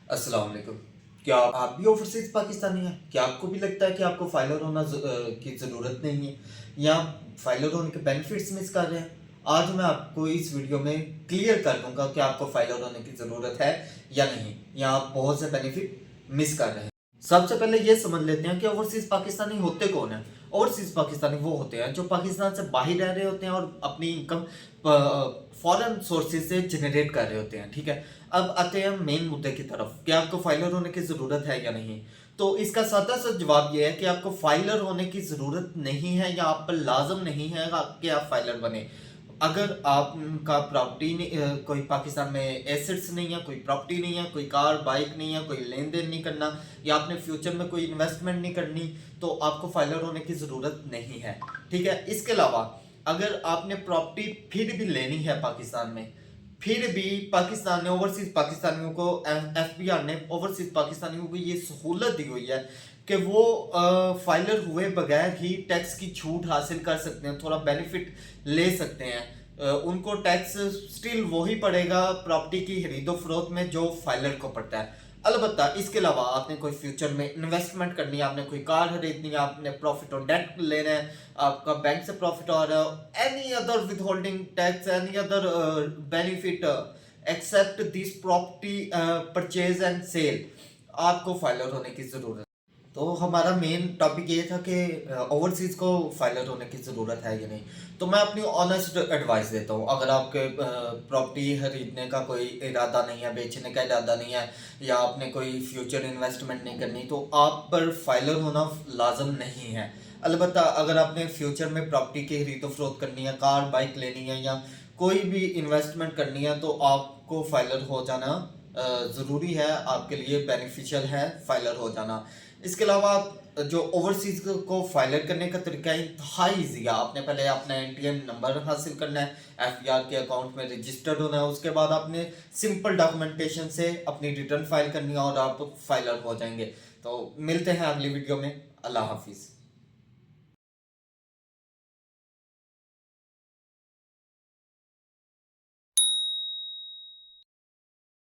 अस्सलाम वालेकुम। क्या आप भी ओवरसीज़ पाकिस्तानी हैं? क्या आपको भी लगता है कि आपको फाइलर होना की ज़रूरत नहीं है या फाइलर होने के बेनिफिट्स मिस कर रहे हैं? आज मैं आपको इस वीडियो में क्लियर कर दूंगा कि आपको फाइलर होने की ज़रूरत है या नहीं, या आप बहुत से बेनिफिट मिस कर रहे हैं। सबसे पहले ये समझ लेते हैं कि ओवरसीज़ पाकिस्तानी होते कौन हैं। ओवरसीज़ पाकिस्तानी वो होते हैं जो पाकिस्तान से बाहर रह रहे होते हैं और अपनी इनकम फॉरेन सोर्सेज से जनरेट कर रहे होते हैं। ठीक है, अब आते हैं मेन मुद्दे की तरफ कि आपको फाइलर होने की ज़रूरत है या नहीं। तो इसका सादा सा जवाब ये है कि आपको फाइलर होने की ज़रूरत नहीं है या आप पर लाजम नहीं है कि आप फाइलर बने। अगर आपका प्रॉपर्टी कोई पाकिस्तान में एसेट्स नहीं है, कोई प्रॉपर्टी नहीं है, कोई कार बाइक नहीं है, कोई लेन देन नहीं करना या आपने फ्यूचर में कोई इन्वेस्टमेंट नहीं करनी, तो आपको फाइलर होने की ज़रूरत नहीं है। ठीक है, इसके अलावा अगर आपने प्रॉपर्टी फिर भी लेनी है पाकिस्तान में, फिर भी पाकिस्तान ने ओवरसीज पाकिस्तानियों को एफबीआर ने ओवरसीज पाकिस्तानियों को ये सहूलत दी हुई है कि वो फाइलर हुए बगैर ही टैक्स की छूट हासिल कर सकते हैं, थोड़ा बेनिफिट ले सकते हैं। उनको टैक्स स्टिल वही पड़ेगा प्रॉपर्टी की खरीदो फरोख्त में जो फाइलर को पड़ता है। अलबत्ता इसके अलावा आपने कोई फ्यूचर में इन्वेस्टमेंट करनी है, आपने कोई कार खरीदनी है, आपने प्रॉफिट और डेट लेना है, आपका बैंक से प्रॉफिट आ रहा है, any other withholding tax, any other benefit except this property purchase and sale, आपको फाइलर होने की जरूरत है। तो हमारा मेन टॉपिक ये था कि ओवरसीज को फाइलर होने की ज़रूरत है या नहीं। तो मैं अपनी ऑनेस्ट एडवाइस देता हूँ, अगर आपके प्रॉपर्टी खरीदने का कोई इरादा नहीं है, बेचने का इरादा नहीं है, या आपने कोई फ्यूचर इन्वेस्टमेंट नहीं करनी, तो आप पर फाइलर होना लाजम नहीं है। अलबत्ता अगर आपने फ्यूचर में प्रॉपर्टी की खरीदो फरोख्त करनी है, कार बाइक लेनी है या कोई भी इन्वेस्टमेंट करनी है, तो आपको फाइलर हो जाना ज़रूरी है, आपके लिए बेनिफिशियल है फाइलर हो जाना। इसके अलावा जो ओवरसीज को फाइलर करने का तरीका इंतहाई ईजी है। आपने पहले अपना एनटीएन नंबर हासिल करना है, एफबीआर के अकाउंट में रजिस्टर्ड होना है, उसके बाद आपने सिंपल डॉक्यूमेंटेशन से अपनी रिटर्न फाइल करनी है और आप फाइलर हो जाएंगे। तो मिलते हैं अगली वीडियो में। अल्लाह हाफिज़।